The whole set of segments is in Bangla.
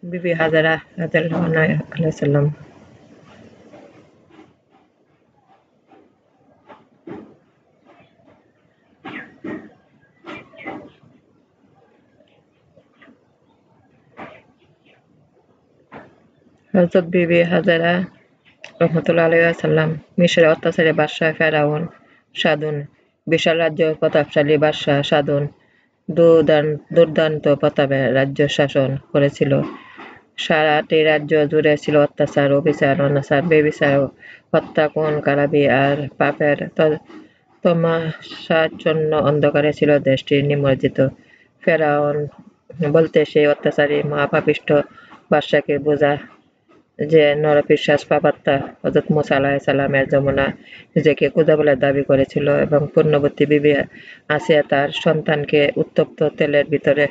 বিবি হাজারা রাদিয়াল্লাহু আলাইহি সাল্লাম। হযরত বিবি হাজারা রাহমাতুল্লাহি আলাইহি সাল্লাম মিশরের অত্যাচারী বাদশাহ ফেরাউন সাদুন বিশাল রাজ্য প্রতাপশালী বাদশাহ সাদুন দুর্দান্ত প্রতাপে রাজ্য শাসন করেছিল। সারাটি রাজ্য জুড়ে ছিল অত্যাচার, অবিচার, অনাচার, ব্যভিচার, হত্যা, খুন, খারাপি আর পাপের তমাশাচ্ছন্ন অন্ধকারে ছিল দেশটি নিমজ্জিত। ফেরাউন বলতে সেই অত্যাচারী মহাপাপিষ্ঠ বাদশাকে বোঝা যে নরপিশাচ পাপাত্মা হযরত মুসা আলাইহিস সালামের যমুনা নিজেকে খোদা বলে দাবি করেছিল এবং পুণ্যবতী বিবি আসিয়া তার সন্তানকে উত্তপ্ত তেলের ভিতরে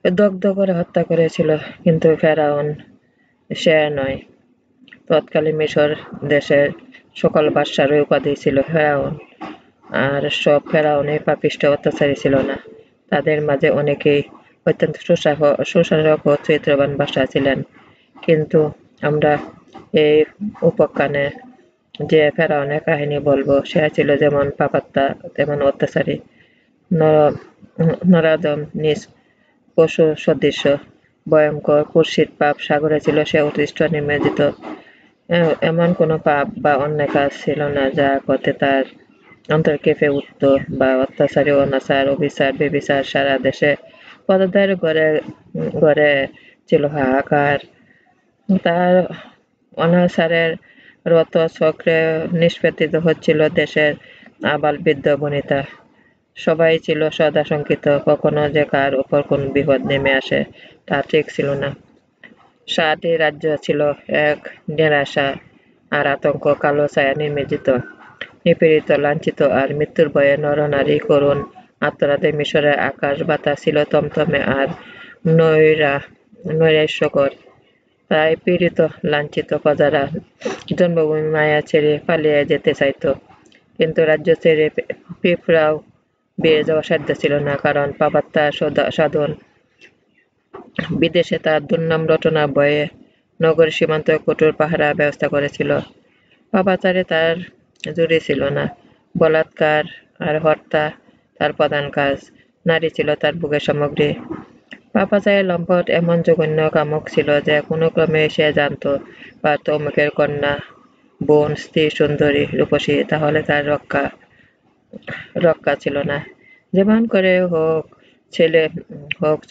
দগ্ধ করে হত্যা করেছিল। কিন্তু ফেরাউন সে নয়। তৎকালীন মিশর দেশের সকল বাদশার উপাধি ছিল ফেরাউন। আর সব ফেরাউনই পাপিষ্ঠ অত্যাচারী ছিল না। তাদের মাঝে অনেকেই অত্যন্ত সুশাসক ও চরিত্রবান বাদশা ছিলেন। কিন্তু আমরা এই উপাখ্যানে যে ফেরাউনের কাহিনী বলবো সে ছিল যেমন পাপাত্মা তেমন অত্যাচারী, নরাধম, নীচ, পশু সদৃশ, ভয়ঙ্কর, কুৎসিত পাপ সাগরে ছিল সে অতিষ্ঠ নিমজ্জিত। এমন কোনো পাপ বা অন্যায় কাজ ছিল না যা করতে তার অন্তর কেঁপে উঠত বা অত্যাচারী, অনাচার, অবিচার, ব্যভিচার সারা দেশে পদার্থের ঘরে ঘরে ছিল হাহাকার। তার অনাচারের রত চক্রে নিষ্পেষিত হচ্ছিল দেশের আবাল বৃদ্ধ বনিতা। সবাই ছিল সদাশঙ্কিত, কখনো যে কার উপর কোন বিপদ নেমে আসে তা ঠিক ছিল না। সারাটি রাজ্য ছিল এক নিরাশা আর আতঙ্ক কালো ছায়া নিমজ্জিত। নিপীড়িত, লাঞ্ছিত আর মৃত্যুর ভয়ে নরনারী করুণ আর্তনাদে মিশরের আকাশ বাতাস ছিল থমথমে আর নৈরাশ্যকর। তাই পীড়িত লাঞ্ছিত প্রজারা জন্মভূমি মায়া ছেড়ে পালিয়ে যেতে চাইত। কিন্তু রাজ্য ছেড়ে পিঁপড়াও বেড়ে যাওয়ার সাধ্য ছিল না, কারণ পাপাত্মা সাধন বিদেশে তার দুর্নাম রটনা ভয়ে নগরের সীমান্তে কঠোর পাহারা ব্যবস্থা করেছিল। পাপাচারে তার জুড়ি ছিল না। বলাৎকার আর হত্যা তার প্রধান কাজ। নারী ছিল তার ভোগের সামগ্রী। পাপাচারের লম্পট এমন জঘন্য কামুক ছিল যে কোনো ক্রমে সে জানত পারত অমুকের কন্যা, বোন, স্ত্রী, সুন্দরী, রূপসী, তাহলে তার রক্ষা ছিল না। যেমন করে হোক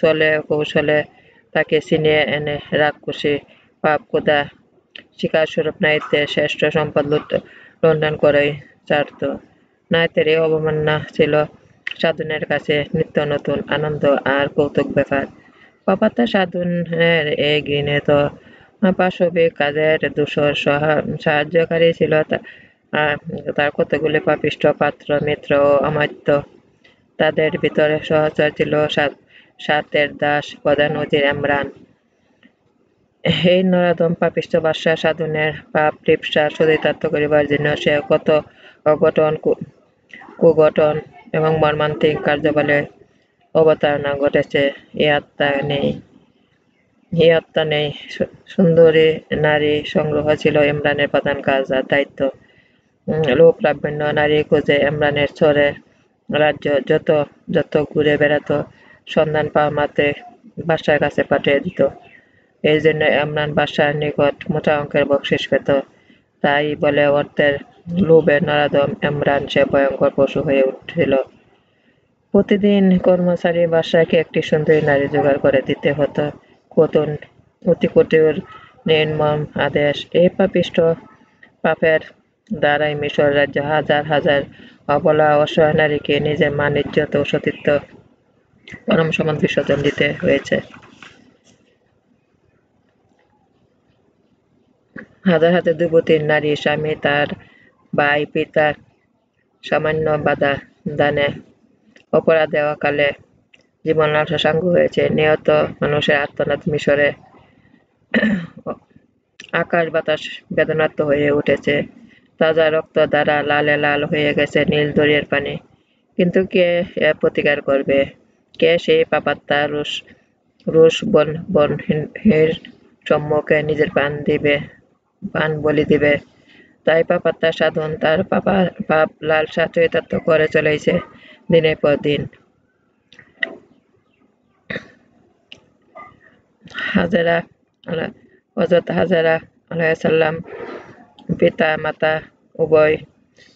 চলে কৌশলে তাকে ছিনিয়ে এনে রাক্ষসী পাপ ক্ষুধা শিকারস্বরূপ নারীত্বের শ্রেষ্ঠ সম্পদ লুণ্ঠন করেই ছাড়ত। নারীত্বের এই অবমাননা ছিল সাধনের কাছে নিত্য নতুন আনন্দ আর কৌতুক ব্যাপার। পাপাত্মা সাধনের এই ঘৃণিত পাশবিক কাজের ধূসর সাহায্যকারী ছিল তার কতগুলি পাপিষ্ঠ পাত্র, মিত্র ও অমাত্য। তাদের ভিতরে সহচর ছিল সাতের দাস প্রধান উজির ইমরান। এই নরাধম পাপিষ্ঠ বাদশাহ সাধনের পাপ লিপ্সা চরিতার্থ করিবার জন্য সে কত অঘটন, কুঘটন এবং মর্মান্তিক কার্যবলে অবতারণা ঘটেছে ইয়ত্তা নেই। সুন্দরী নারী সংগ্রহ ছিল ইমরানের প্রধান কাজ আর দায়িত্ব। লোক লাবণ্য নারী খুঁজে ইমরানের চরে রাজ্য যত ঘুরে বেড়াত, সন্ধান পাওয়া মাত্রে বাদশার কাছে পাঠিয়ে দিত। এই জন্য ইমরান বাদশার নিকট মোটা অঙ্কের বকশিস পেত। তাই বলে অর্থের লোভে নরাধম ইমরান সে ভয়ঙ্কর পশু হয়ে উঠছিল। প্রতিদিন কর্মচারী বাদশাকে একটি সুন্দরী নারী জোগাড় করে দিতে হতো। অতি কঠোর নির্মম আদেশ। এই পাপিষ্ঠ পাপের দ্বারাই মিশর রাজ্যে হাজার হাজার অবলা অসহায় নারীকে নিজের মান, ইজ্জত ও সতীত্ব পরম সমান বিসর্জন দিতে হয়েছে। হাজার হাজার যুবতী নারী স্বামী, তার ভাই, পিতার সামান্য বাধা দানে অপরাধে অকালে জীবন সাঙ্গ হয়েছে। নিহত মানুষের আর্তনাদ মিশরে আকাশ বাতাস বেদনার্ত হয়ে উঠেছে। তাজা রক্ত দ্বারা লালে লাল হয়ে গেছে নীল দরিয়ার পানি। কিন্তু কে এর প্রতিকার করবে? কে সেই পাপাত্মা রোষ রুশ বনহের সম্মুখে নিজের প্রাণ বলি দিবে। তাই পাপাত্মা সাধন তার পাপ লালসা চরিতার্থ করে চলেছে দিনের পর দিন। হযরত হাজেরা আলাইহিসসালাম পিতা মাতা উভয়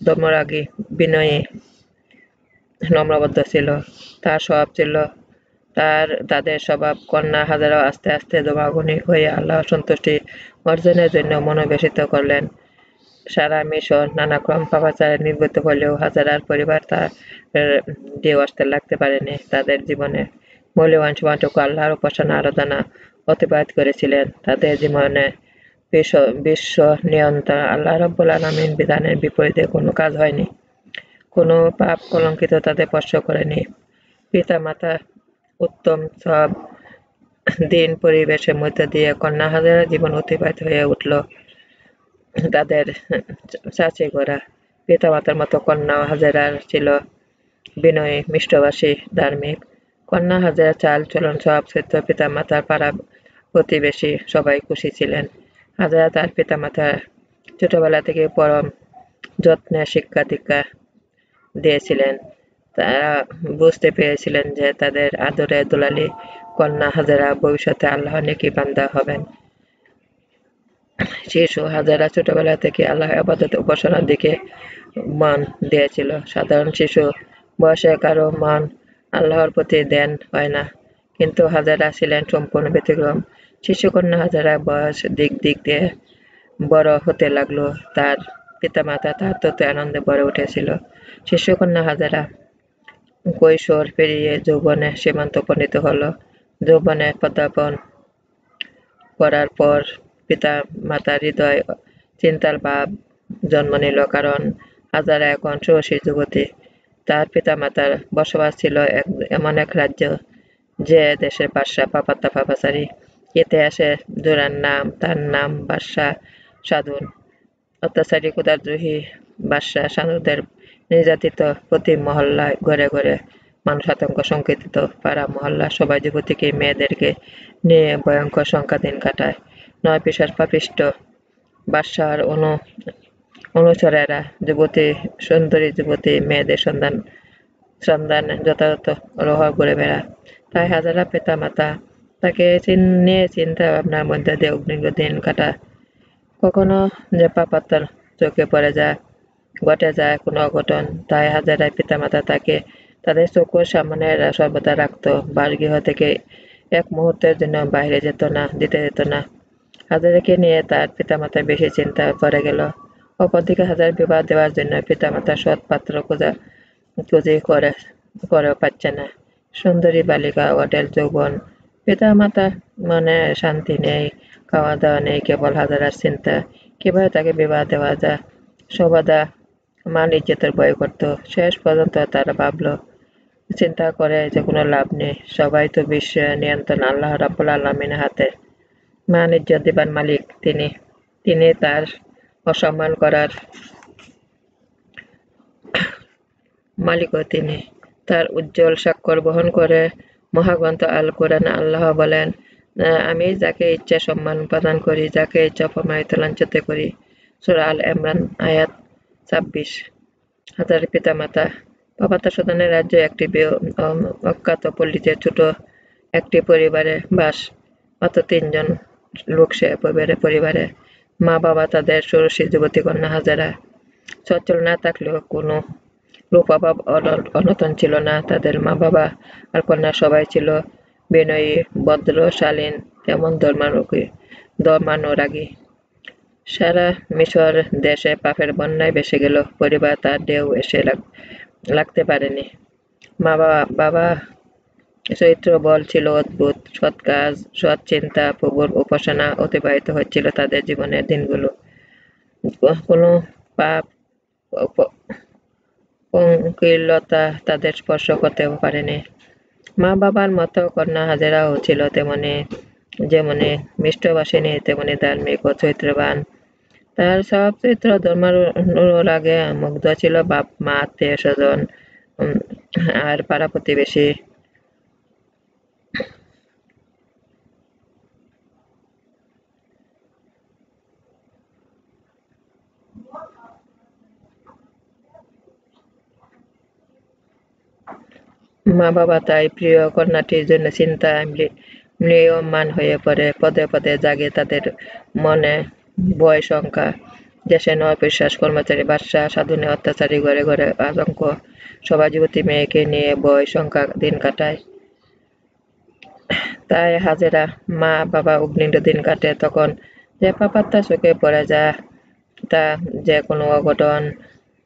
ধর্মরাগী, বিনয়ী, নম্রভদ্র ছিল। তার স্বভাব ছিল তাদের স্বভাব। কন্যা হাজেরাও আস্তে আস্তে ধর্মাগ্রহী হয়ে আল্লাহর সন্তুষ্টি অর্জনের জন্য মনোবেশিত করলেন। সারা মিশর নানাক্রম পাপাচারে নির্গত হলেও হাজেরার পরিবার তার ঢেউ আসতে লাগতে পারেনি। তাদের জীবনে মূল্যবান সময়টুকু আল্লাহর উপাসনা আরাধনা অতিবাহিত করেছিলেন। তাদের জীবনে বিশ্ব নিয়ন্ত্রণ আল্লাহ রাব্বুল আলামিন বিধানের বিপরীতে কোনো কাজ হয়নি। কোনো পাপ কলঙ্কিত তাদের স্পর্শ করেনি। পিতা-মাতা উত্তম সব দিন পরিবেশের মধ্য দিয়ে কন্যা হাজেরার জীবন অতিবাহিত হয়ে উঠল। তাদের চাচি গোরা পিতা-মাতার মতো কন্যা হাজেরার ছিল বিনয়ী, মিষ্টভাষী, ধার্মিক। কন্যা হাজেরার চাল চলন স্বভাব চরিত্র পিতা-মাতার পাড়া প্রতিবেশী সবাই খুশি ছিলেন। হাজেরা তার পিতা-মাতার ছোটবেলা থেকে পরম যত্নে শিক্ষা দীক্ষা দিয়েছিলেন। তারা বুঝতে পেরেছিলেন যে তাদের আদরের দুলালী কন্যা হাজেরা ভবিষ্যতে আল্লাহর নেকি বান্দা হবেন। শিশু হাজেরা ছোটবেলা থেকে আল্লাহর ইবাদত উপাসনার দিকে মন দিয়েছিল। সাধারণ শিশু বয়সে কারো মন আল্লাহর প্রতি দেন হয় না, কিন্তু হাজেরা ছিলেন সম্পূর্ণ ব্যতিক্রম। শিশুকন্যা হাজেরা বয়স দিক দিয়ে বড় হতে লাগলো। তার পিতামাতা তার তত আনন্দে ভরে উঠেছিল। শিশুকন্যা হাজেরা কৈশোর পেরিয়ে যৌবনে সীমান্ত উপনীত হলো। যৌবনে পদার্পণ করার পর পিতা-মাতার হৃদয় চিন্তার ভাব জন্ম নিল, কারণ হাজেরা এখন ষোড়শী যুবতী। তার পিতা-মাতার বসবাস ছিল এমন এক রাজ্য যে দেশের বাদশা পাপাত্মা পাপাচারী। ইতিহাসে তার নাম বাদশা সাধুন। অত্যাচারী ক্ষুধাদ্রোহী বাদশা সাধুদের নির্যাতিত প্রতি মহল্লায় ঘরে ঘরে মানুষ আতঙ্ক সংকেতিত। পাড়া মহল্লা সবাই যুবতীকে মেয়েদেরকে নিয়ে ভয়ঙ্কর সংখ্যা দিন কাটায়। নয় পিশাচ পাপিষ্ঠ বাদশার অনুচরেরা সুন্দরী যুবতী মেয়েদের সন্ধানে যথাযথ রোহা ঘুরে বেড়ায়। তাই হাজেরা পিতা-মাতা তাকে নিয়ে চিন্তা ভাবনার মধ্যে দিয়ে অগ্নিজ্ঞ দিন কাটায়। কখনো যে পাপাত্মার চোখে ঘটে যায় কোনো অঘটন, তাই হাজেরার পিতা-মাতা তাকে তাদের চোখের সামনে সর্বদা রাখত। বাসগৃহ থেকে এক মুহূর্তের জন্য বাইরে দিতে যেত না। হাজেরাকে নিয়ে তার পিতা-মাতা বেশি চিন্তা পড়ে গেল। অপরদিকে হাজেরার বিবাহ দেওয়ার জন্য পিতা-মাতা সৎ পাত্র খোঁজাখুঁজি করেও পাচ্ছে না। সুন্দরী বালিকা, অঢেল যৌবন, পিতা-মাতা মনে শান্তি নেই, খাওয়া দাওয়া নেই, কেবল হাজেরার চিন্তা কিভাবে তাকে বিবাহ দেওয়া যায়। সর্বদা মান ইজ্জতের ভয় করত। শেষ পর্যন্ত তারা ভাবল, চিন্তা করে যে কোনো লাভ নেই, সবাই তো বিশ্বের নিয়ন্ত্রণ আল্লাহ রাব্বুল আলামিনের হাতে। মান ইজ্জত দিবার মালিক তিনি তার অসম্মান করার মালিকও তিনি। তার উজ্জ্বল স্বাক্ষর বহন করে মহাগ্রন্থ আল কোরআনে আল্লাহ বলেন, আমি যাকে ইচ্ছা সম্মান প্রদান করি, যাকে ইচ্ছা অপমানিত লাঞ্ছিত করি। সূরা আল ইমরান আয়াত ২৬। হাজেরার পিতা-মাতা পাপাত্মা সাধনের রাজ্য একটি অখ্যাত পল্লীতে ছোট একটি পরিবারে বাস। মাত্র ৩ জন লোক সে পরিবারে। মা-বাবা তাদের ষোড়শী যুবতী কন্যা হাজেরা। সচ্ছল না থাকলেও কোনো রূপ অভাব অনটন ছিল না। তাদের মা-বাবা আর কন্যা সবাই ছিল বিনয়ী, ভদ্র, শালীন, তেমন ধর্মানুরাগী। সারা মিশর দেশে পাপের বন্যায় ভেসে গেল, পরিবার তার ঢেউ এসে লাগতে পারেনি। বাবা চরিত্র বল ছিল অদ্ভুত। সৎ কাজ, সৎ চিন্তা, প্রভুর উপাসনা অতিবাহিত হচ্ছিল তাদের জীবনের দিনগুলো। কোনো পাপ পঙ্কিলতা তাদের স্পর্শ করতে পারেনি। মা-বাবার মতো কন্যা হাজেরাও ছিল যেমনি মিষ্টভাষিণী, তেমনি ধার্মিক ও চরিত্রবান। তার সব চরিত্র ধর্মানুরাগে মুগ্ধ ছিল। বাপ মা, আত্মীয় স্বজন আর পাড়া প্রতিবেশী মা-বাবা তাই প্রিয় কন্যাটির জন্য চিন্তায় ম্রিয়মাণ হয়ে পড়ে। পদে পদে জাগে তাদের মনে ভয় শঙ্কা। দেশে অবিশ্বাস, কর্মচারী বাদশা, সাধুনে অত্যাচারী, ঘরে ঘরে আতঙ্ক। সবাই যুবতী মেয়েকে নিয়ে ভয় শঙ্কা দিন কাটায়। তাই হাজেরা মা-বাবা উদ্বিগ্ন দিন কাটে। তখন যে পাপাত্তা চোখে পড়ে যায় তা যে কোনো অঘটন।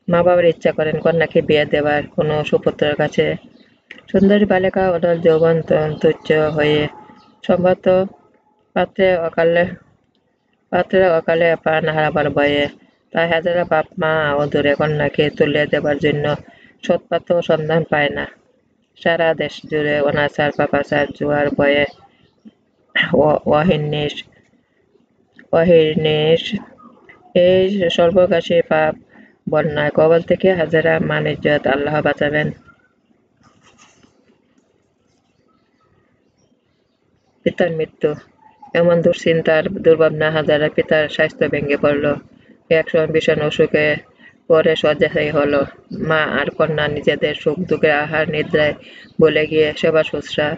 মা-বাবার ইচ্ছা করেন কন্যাকে বিয়ে দেবার কোনো সুপুত্রের কাছে। সুন্দরী বালিকা অডল যৌবন তুচ্ছ হয়ে সম্ভবত পাত্রে অকালে প্রাণ হারাবার ভয়ে। তাই হাজারা বাপ মা অদূরে কন্যাকে তুলিয়ে দেবার জন্য সৎপাত্র সন্ধান পায় না। সারা দেশ জুড়ে অনাচার পাপাচার জুয়ার ভয়ে অহির্নিশ এই সর্বগ্রাসী পাপ বন্যায় কবল থেকে হাজারা মান ইজ্জত আল্লাহ বাঁচাবেন। পিতার মৃত্যু। এমন দুশ্চিন্তার দুর্ভাবনা হাজারা পিতার স্বাস্থ্য ভেঙে পড়ল। একসময় ভীষণ অসুখে পরে শয্যাশায়ী হল। মা আর কন্যা নিজেদের সুখ দুঃখের আহার নিদ্রায় ভুলে গিয়ে সেবা শুশ্রূষা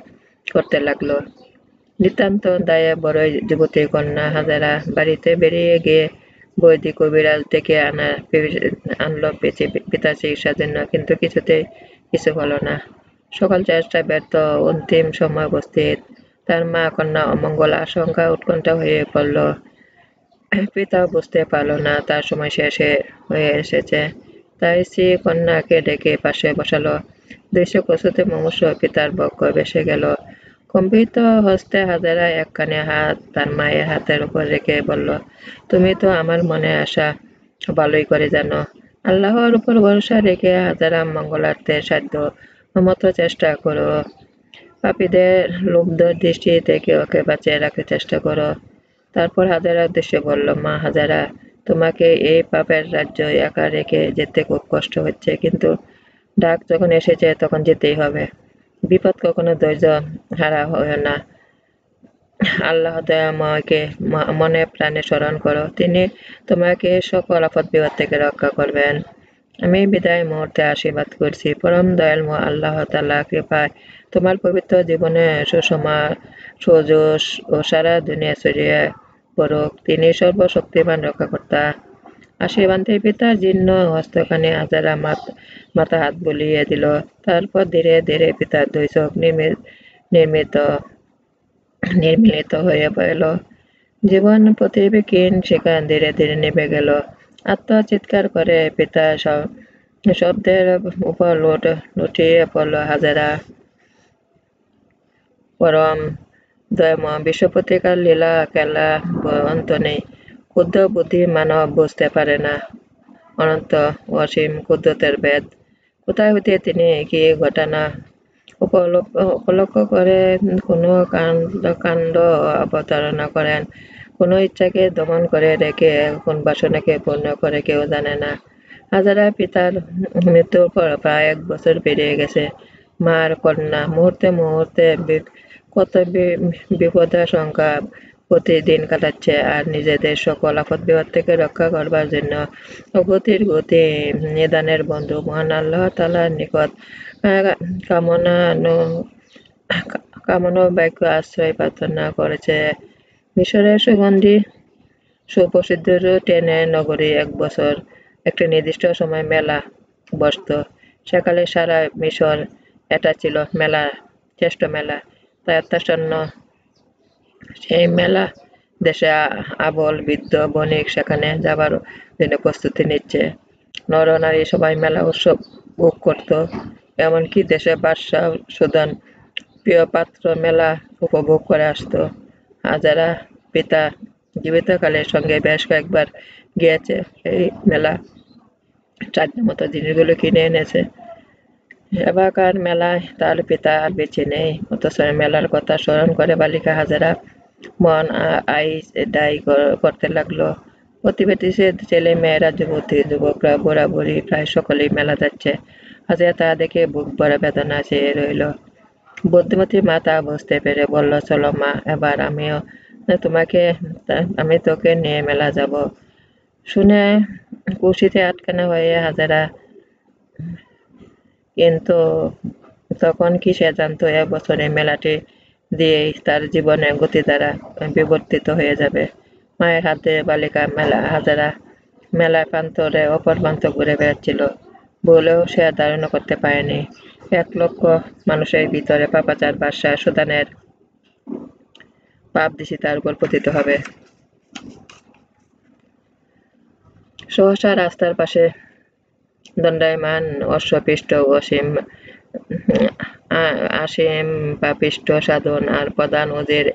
করতে লাগলো। নিতান্ত দায়ে বড়ই যুবতী কন্যা হাজারা বাড়িতে বেরিয়ে গিয়ে বৈদিক কবিরাজ ডেকে আনলো পিতার চিকিৎসার জন্য, কিন্তু কিছুতেই কিছু হলো না। সকল চেষ্টা ব্যর্থ। অন্তিম সময় উপস্থিত। তার মা কন্যা অমঙ্গল আশঙ্কা উৎকণ্ঠা হয়ে পড়ল। পিতাও বুঝতে পারল না তার সময় শেষ হয়ে এসেছে। তাই স্ত্রী কন্যাকে ডেকে পাশে বসালো। দৃশ্য প্রস্তুতি মুমূর্ষু পিতার বক্ষ ভেসে গেল। কম্পিত হস্তে হাজারা একখানি হাত তার মায়ের হাতের উপর রেখে বলল, তুমি তো আমার মনে আশা ভালোই করে জানো। আল্লাহর উপর ভরসা রেখে হাজারা মঙ্গলার্থের সাধ্য মতো চেষ্টা করো। পাপীদের লুব্ধ দৃষ্টি থেকে ওকে বাঁচিয়ে রাখতে চেষ্টা করো। তারপর হাজারা উদ্দেশ্যে বলল, মা হাজারা, তোমাকে এই পাপের রাজ্য একা রেখে যেতে খুব কষ্ট হচ্ছে, কিন্তু ডাক যখন এসেছে তখন যেতেই হবে। বিপদ কখনো ধৈর্য হারা হয় না। আল্লাহ দয়াময়কে মনে প্রাণে স্মরণ করো, তিনি তোমাকে সকল আপদ বিপদ থেকে রক্ষা করবেন। আমি বিদায় মুহূর্তে আশীর্বাদ করছি, পরম দয়ালময় আল্লাহ তাআলা কৃপায় তোমার পবিত্র জীবনে সুষমা সুযশ ও সারা দুনিয়া ছড়িয়ে পড়ুক। তিনি সর্বশক্তিমান রক্ষাকর্তা। আশীর্বাদে পিতার জীর্ণ হস্তখানি হাজারা মাথা হাত বুলিয়ে দিল। তারপর ধীরে ধীরে পিতার দুই চোখ নির্মিলিত হয়ে পড়ল। জীবন প্রতিবে ক্ষীণ শিখা ধীরে ধীরে নিভে গেল। আত্মচিৎকার করে পিতা শব্দের উপর লুটিয়ে পড়ল হাজারা। পরম দয়াময় বিশ্বপতিকার লীলা খেলা অন্ত নেই। ক্ষুদ্র বুদ্ধি মানব বুঝতে পারে না অনন্ত অসীম কুদরতের ভেদ। কোথায় হইতে তিনি কি ঘটনা উপলক্ষ করে কোনো কাণ্ড অবতারণা করেন, কোনো ইচ্ছাকে দমন করে রেখে কোন বাসনাকে পূর্ণ করে কেউ জানে না। হাজারা পিতার মৃত্যুর পর প্রায় 1 বছর পেরিয়ে গেছে। মার কন্যা মুহূর্তে মুহূর্তে কত বিপদাশঙ্কা প্রতিদিন কাটাচ্ছে, আর নিজেদের সকল আপদ বিপদ থেকে রক্ষা করবার জন্য অগতির গতি নিদানের বন্ধু মহান আল্লাহ তাআলার নিকট কামনা বাক্য আশ্রয় প্রার্থনা করেছে। মিশরের সুগন্ধি সুপ্রসিদ্ধ টেনে নগরী 1 বছর একটি নির্দিষ্ট সময় মেলা বসত। সেকালে সারা মিশর এটা ছিল শ্রেষ্ঠ মেলা। তাই অত্যাসন্ন সেই মেলা দেশে আবল বৃদ্ধ বণিক সেখানে যাবার জন্য প্রস্তুতি নিচ্ছে। নর নারী সবাই মেলা উৎসব ভোগ করত। এমনকি দেশে বাদশা সুদান প্রিয় পাত্র মেলা উপভোগ করে আসত। হাজারা পিতা জীবিতকালের সঙ্গে বেশ কয়েকবার গিয়েছে এই মেলা। চাটনি মতো জিনিসগুলো কিনে এনেছে। এবারকার মেলায় তার পিতা আর বেঁচে নেই, অথচ মেলার কথা স্মরণ করে বালিকা হাজারা মন দায়ী করতে লাগলো। প্রতিবেশী ছেলে মেয়েরা, যুবতী যুবকরা, বুড়া বুড়ি প্রায় সকলেই মেলা যাচ্ছে। হাজারা তা দেখে বুক ভরা বেদনা চেয়ে রইল। বুদ্ধিমতী মা তা বুঝতে পেরে বলল, চলো মা, এবার আমি তোকে নিয়ে মেলা যাব। শুনে খুশিতে আটখানা হয়ে হাজারা কিন্তু তখন কি সে জানত এবছরে মেলাটি দিয়েই তার জীবনের গতিধারা বিবর্তিত হয়ে যাবে। মায়ের হাত ধরে বালিকা হাজারা মেলার প্রান্তরে অপর প্রান্ত ঘুরে বেড়াচ্ছিল। বলেও সে ধারণা করতে পারেনি 1,00,000 মানুষের ভিতরে পাপাচার বাদশাহ সুদানের পাপ দৃষ্টি তার উপর পতিত হবে। সহসা রাস্তার পাশে দণ্ডায়মান অশ্বপিষ্ট আসীম পাপিষ্ঠ সাধন আর প্রধান ওজির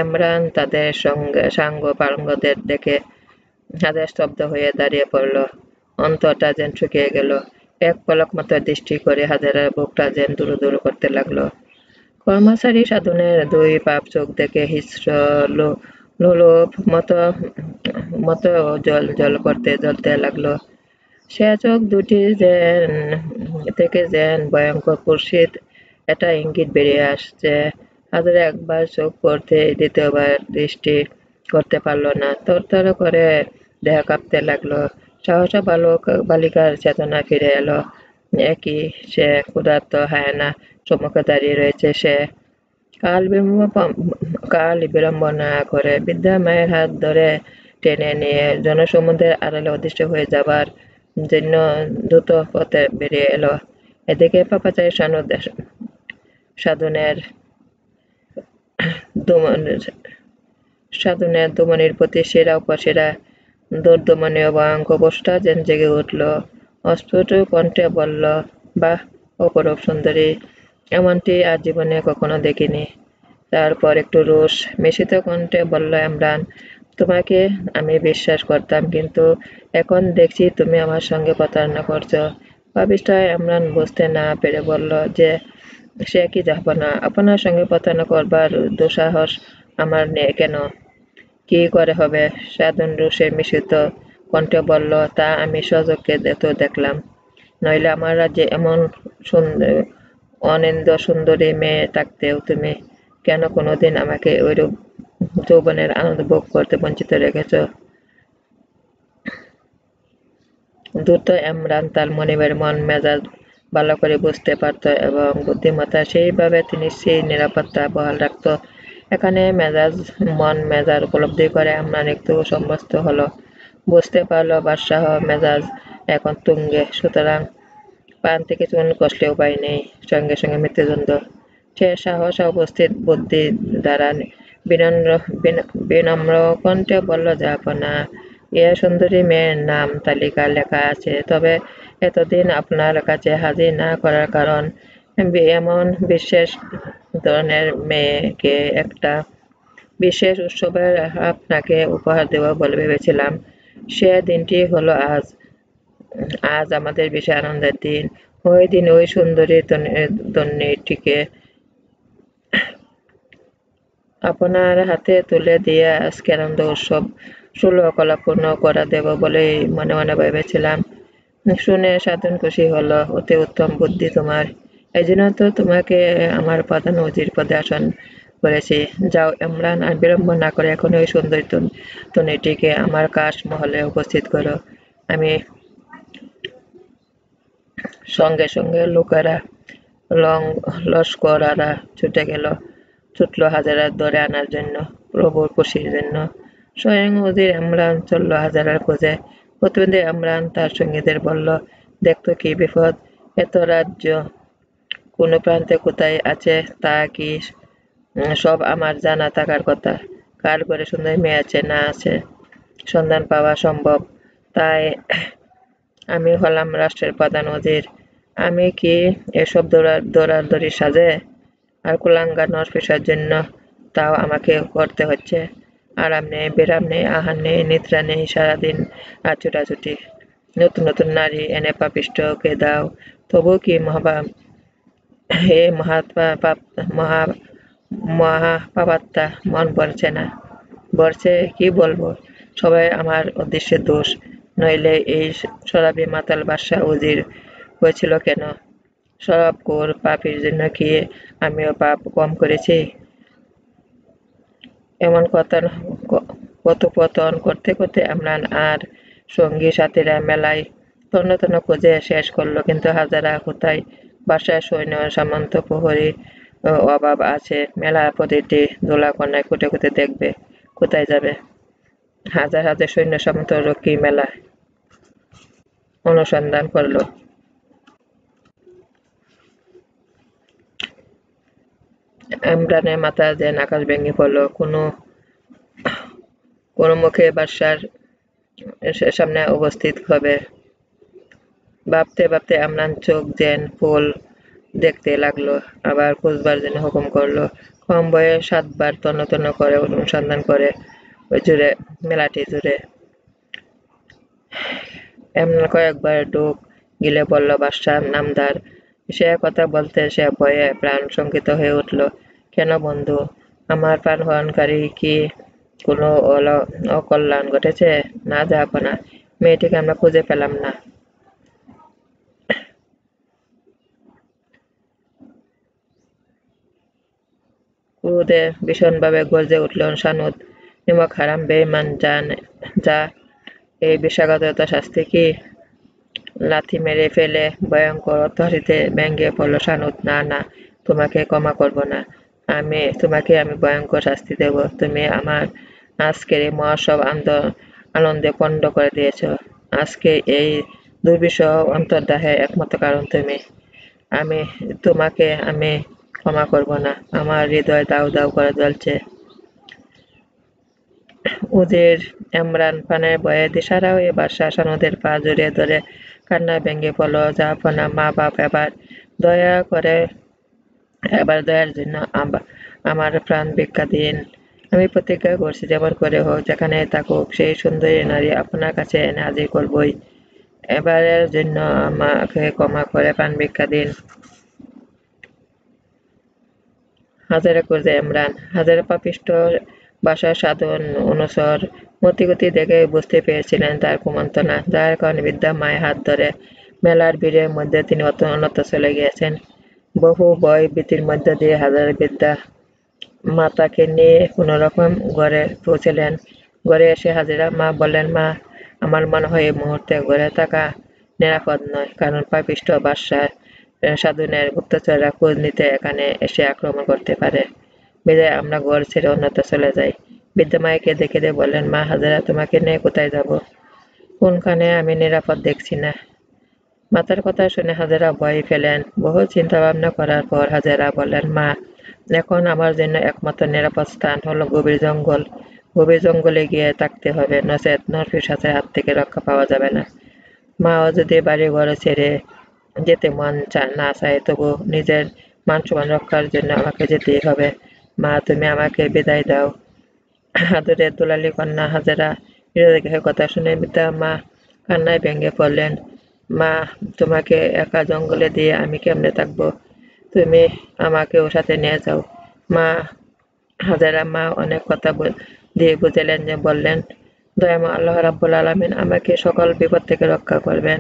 এমরান তাদের সাঙ্গ পারঙ্গদের দেখে হাজার স্তব্ধ হয়ে দাঁড়িয়ে পড়ল। অন্তরটা যেন শুকিয়ে গেল। এক পলক মতো দৃষ্টি করে হাজারার বুকটা যেন দুরু দুরু করতে লাগলো। কর্মচারী সাধনের দুই পাপ চোখ দেখে হিংস্র লোলুপ মতো জল জ্বলতে লাগলো। সে চোখ দুটি থেকে যেন ভয়ঙ্কর কুৎসিত একটা ইঙ্গিত বেরিয়ে আসছে। হাজারে একবার চোখ পড়তে দ্বিতীয়বার দৃষ্টি করতে পারল না। তরতর করে দেহ কাঁপতে লাগলো। সহসা বালিকার চেতনা ফিরে এলো। একই সে ক্ষুধার্ত হায়না সম্মুখে দাঁড়িয়ে রয়েছে। সে কাল বিলম্ব না করে বৃদ্ধা মায়ের হাত ধরে টেনে নিয়ে জনসমুদ্রের আড়ালে অদৃশ্য হয়ে যাবার জন্য দ্রুত পথে বেরিয়ে এলো। এদিকে পাপাচারী সাধনের দমনের প্রতি সেরা উপসেরা দুর্দমনীয় ভয়ঙ্কর বসটা যেন জেগে উঠল। অস্ফুট কণ্ঠে বলল, বাহ, অপরূপ সুন্দরী, এমনটি আর জীবনে কখনো দেখিনি। তারপর একটু রোষ মিশ্রিত কণ্ঠে বলল এমরান, তোমাকে আমি বিশ্বাস করতাম, কিন্তু এখন দেখছি তুমি আমার সঙ্গে প্রতারণা করছো। পাপিষ্ঠ এমরান বুঝতে না পেরে বলল যে সে কি জাহাপনা, আপনার সঙ্গে প্রতারণা করবার দুঃসাহস আমার নেই কেন? কি করে হবে? সাধন রোষে মিশ্রিত কণ্ঠে বলল, তা আমি স্বচক্ষে তো দেখলাম। নইলে আমার রাজ্যে এমন অনিন্দ্য সুন্দরী মেয়ে থাকতেও তুমি কেন কোনোদিন আমাকে ওইরূপ যৌবনের আনন্দ ভোগ করতে বঞ্চিত রেখেছ? দ্রুত এমরান তার মনিবের মন মেজাজ ভালো করে বুঝতে পারত এবং বুদ্ধিমত্তা সেইভাবে তিনি সেই নিরাপত্তা বহাল রাখত। এখানে মন মেজাজ উপলব্ধি করে এমরান একটু সম্ভস্ত হলো। বুঝতে পারল বাদশাহ মেজাজ এখন তুঙ্গে, সুতরাং প্রাণ থেকে চুন কষলে উপায় নেই, সঙ্গে সঙ্গে মৃত্যুদণ্ড। সে সাহস উপস্থিত বুদ্ধি দ্বারা বিনম্র কণ্ঠে বলল, জাহাপনা, এ সুন্দরী মেয়ের নাম তালিকা লেখা আছে, তবে এতদিন আপনার কাছে হাজির না করার কারণ এমন বিশেষ ধরনের মেয়েকে একটা বিশেষ উৎসবের আপনাকে উপহার দেব বলে ভেবেছিলাম। সে দিনটি হলো আজ। আজ আমাদের বিশেষ আনন্দের দিন। ওই দিন ওই সুন্দরী তন্বীটিকে আপনার হাতে তুলে দিয়ে আজকে আনন্দ উৎসব সুলকলাপূর্ণ করা দেব বলেই মনে মনে ভেবেছিলাম। শুনে সাধন খুশি হলো। অতি উত্তম বুদ্ধি তোমার। এই জন্য তো তোমাকে আমার প্রধান উজির পদে আসন করেছি। যাও এমরান, আর বিলম্ব না করে এখন ওই সুন্দরী তন্বীটিকে আমার কাশ মহলে উপস্থিত করো। আমি সঙ্গে সঙ্গে লোকেরা লস্করারা ছুটল হাজারার ধরে আনার জন্য, প্রভুর খুশির জন্য। স্বয়ং উজির এমরান চলল হাজারার খোঁজে। প্রতিনিধি এমরান তার সঙ্গীদের বলল, দেখতো কি বিপদ, এত রাজ্য কোন প্রান্তে কোথায় আছে তা কি সব আমার জানা থাকার কথা। কার ঘরে সুন্দরী মেয়ে আছে না আছে সন্ধান পাওয়া সম্ভব। তাই আমি হলাম রাষ্ট্রের প্রধান উজির। আমি কি এসব দৌড়াদৌড়ির সাজে? আর কুলাঙ্গার নরপিশাচের জন্য তাও আমাকে করতে হচ্ছে। আরাম নেই, বিরাম নেই, আহার নেই, নিদ্রা নেই, সারাদিন আর ছুটাছুটি। নতুন নতুন নারী এনে পাপিষ্ঠকে দাও, তবু কি হে মহাপাপাত্মা মন ভরছে কি বলবো? সবাই আমার উদ্দেশ্যে দোষ, নইলে এই শরাবী মাতাল বাদশাহ উজির হয়েছিল কেন? শরাবখোর পাপীর জন্য কি আমিও পাপ কম করেছি? এমন কথোপকথন করতে করতে এমরান আর সঙ্গী সাথীরা মেলায় তন্ন তন্ন খুঁজে শেষ করলো, কিন্তু হাজারা কোথায় বাসায় সৈন্য সামন্ত প্রহরী অভাব আছে। মেলা প্রতিটি দোলাকন্যায় খুঁটে খুঁটে দেখবে, কোথায় যাবে। হাজার হাজার সৈন্য সামন্ত রক্ষী মেলায় অনুসন্ধান করলো। ইমরানের মাথা যেন আকাশ ভেঙে পড়ল। কোনো মুখে বাদশার সামনে উপস্থিত হবে ভাবতে ভাবতে ইমরান চোখ যেন ফুল দেখতে লাগলো। আবার খুঁজবার জন্য হুকুম করলো। কম বয়ে 7 বার তন্ন তন্ন করে অনুসন্ধান করে ওই জুড়ে মেলাটি জুড়ে। এমন কয়েকবার ঢোক গিলে বলল বাদশাহ নামদার। সে কথা বলতে সে ভয়ে প্রাণ শঙ্কিত হয়ে উঠল। কেন বন্ধু, আমার প্রাণহরণকারী কি কোনো অকল্যাণ ঘটেছে? না জাহাপনা, মেয়েটিকে আমরা খুঁজে পেলাম না। ক্রোধে ভীষণভাবে গর্জে উঠল সানুদ। নিমক হারাম বেঈমান, যা এই বিষাক্ততা শাস্তি কি? লাথি মেরে ফেলে ভয়ঙ্কর অট্টহাসিতে ভেঙে পড়ল সানুদ। না না, তোমাকে ক্ষমা করব না। তোমাকে আমি ভয়ঙ্কর শাস্তি দেব। তুমি আমার আজকের এই মহাসব আনন্দে পণ্ড করে দিয়েছ। আজকে এই দুর্বিষহ অন্তর্দাহের একমাত্র কারণ তুমি। আমি ক্ষমা করব না। আমার হৃদয় দাউ দাউ করে জ্বলছে। উজির ইমরান প্রাণের ভয়ে দিশাহারা হয়ে বাদশাহ সানুদের পা জড়িয়ে ধরে কান্নায় ভেঙে পড়ল। জাহাপনা, মা বাপ, এবার দয়ার জন্য আমার প্রাণ ভিক্ষা দিন। আমি প্রতিজ্ঞা করছি যেমন করে হোক, যেখানে থাকুক, সেই সুন্দরী নারী আপনার কাছে এনে হাজির করবই। এবারের জন্য আমাকে ক্ষমা করে প্রাণ ভিক্ষা দিন। হাজারে খুঁজে ইমরান। হাজারে পাপিষ্ঠ বাসার সাধন অনুসর মতিগতি দেখে বুঝতে পেরেছিলেন তার কুমন্ত্রণা, যার কারণে বৃদ্ধা মায়ের হাত ধরে মেলার ভিড়ের মধ্যে তিনি অন্যত্র চলে গিয়েছেন। বহু ভয় ভীতির মধ্য দিয়ে হাজার বৃদ্ধা মাতাকে নিয়ে কোনোরকম ঘরে পৌঁছলেন। ঘরে এসে হাজেরা মা বললেন, মা, আমার মনে হয় এই মুহূর্তে ঘরে থাকা নিরাপদ নয়, কারণ পাপিষ্ঠ বাদশার সাধুনের গুপ্তচররা খোঁজ নিতে এখানে এসে আক্রমণ করতে পারে। বিদায় আমরা ঘর ছেড়ে অন্যত্র চলে যাই। বৃদ্ধা মায়ের কেঁদে কেঁদে বললেন, মা, হাজেরা তোমাকে নিয়ে কোথায় যাব? কোনখানে আমি নিরাপদ দেখছি না। মাতার কথা শুনে হাজেরা ভয় পেলেন। বহু চিন্তা ভাবনা করার পর হাজেরা বললেন, মা, এখন আমার জন্য একমাত্র নিরাপদ স্থান হলো গভীর জঙ্গল। গভীর জঙ্গলে গিয়ে থাকতে হবে, নচেৎ নরপিশাচের হাত থেকে রক্ষা পাওয়া যাবে না। মাও যদি বাড়ি ঘর ছেড়ে যেতে মন না চায়, তবু নিজের মান সম্মান রক্ষার জন্য আমাকে যেতেই হবে। মা, তুমি আমাকে বিদায় দাও। আদরের দুলালী কন্যা হাজেরা হৃদয়গ্রাহী কথা শুনে বৃদ্ধা মা কান্নায় ভেঙে পড়লেন। মা, তোমাকে একা জঙ্গলে দিয়ে আমি কেমনে থাকবো? তুমি আমাকেও সাথে নিয়ে যাও। মা হাজেরা মা অনেক কথা দিয়ে বুঝালেন, যে বললেন, দয়াময় আল্লাহ রাব্বুল আলামিন আমাকে সকল বিপদ থেকে রক্ষা করবেন।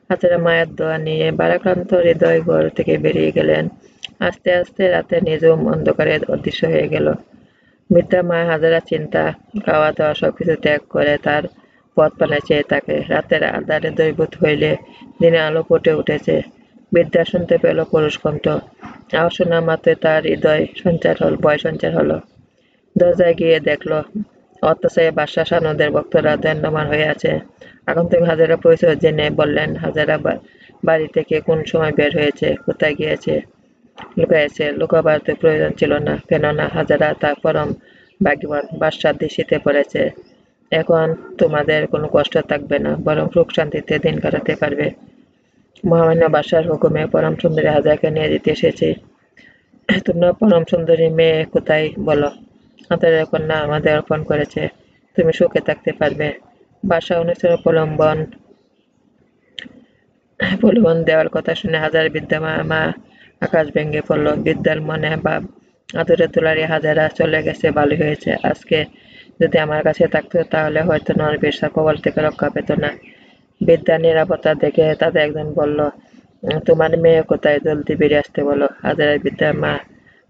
হাজেরা মায়ের দোয়া নিয়ে ভারাক্রান্ত হৃদয় ঘর থেকে বেরিয়ে গেলেন। আস্তে আস্তে রাতে নিঝুম অন্ধকারে অদৃশ্য হয়ে গেল। বৃদ্ধা মা হাজেরা চিন্তা, খাওয়া দাওয়া সবকিছু ত্যাগ করে তার পথ পানে চেয়ে থাকে। রাতের আঁধারে দৈবত হইলে দিনে আলো ফুটে উঠেছে। বৃদ্ধা শুনতে পেল পুরুষ কণ্ঠ। আওয়াজ শোনা মাত্রই তার হৃদয় ভয় সঞ্চার হলো। দরজায় গিয়ে দেখল অত্যাচারী বাদশাহ সানুদের ভক্তরা দণ্ডায়মান হয়ে আছে। আগন্তুক হাজেরা পরিচয় জেনে বললেন, হাজেরা বাড়ি থেকে কোন সময় বের হয়েছে, কোথায় গিয়েছে, লুকাইছে? লুকাবার তো প্রয়োজন ছিল না, কেননা হাজেরা তার পরম ভাগ্যবান। বাদশাহ দৃষ্টিতে পড়েছে। এখন তোমাদের কোনো কষ্ট থাকবে না, বরং সুখ শান্তিতে দিন কাটাতে পারবে। মহামান্য বাদশার হুকুমে পরম সুন্দরী হাজেরাকে নিয়ে যেতে এসেছি। তোমরা পরম সুন্দরী মেয়ে কোথায় বলো? হাজারের কন্যা আমাদের অর্পণ করেছে, তুমি সুখে থাকতে পারবে। বাদশাহ অনুচর প্রলোভন দেওয়ার কথা শুনে হাজার বৃদ্ধা মা আকাশ ভেঙে পড়ল। বৃদ্ধার মনে ভাব, আদরের দুলারি হাজেরা চলে গেছে, ভালোই হয়েছে। আজকে যদি আমার কাছে থাকতো, তাহলে হয়তো নরপিশাচের কবল থেকে রক্ষা পেত না। বৃদ্ধার নিরাপত্তা দেখে তাদের একজন বলল, তোমার মেয়ে কোথায়? জলদি বেরিয়ে আসতে বলো। হাজেরা বৃদ্ধার মা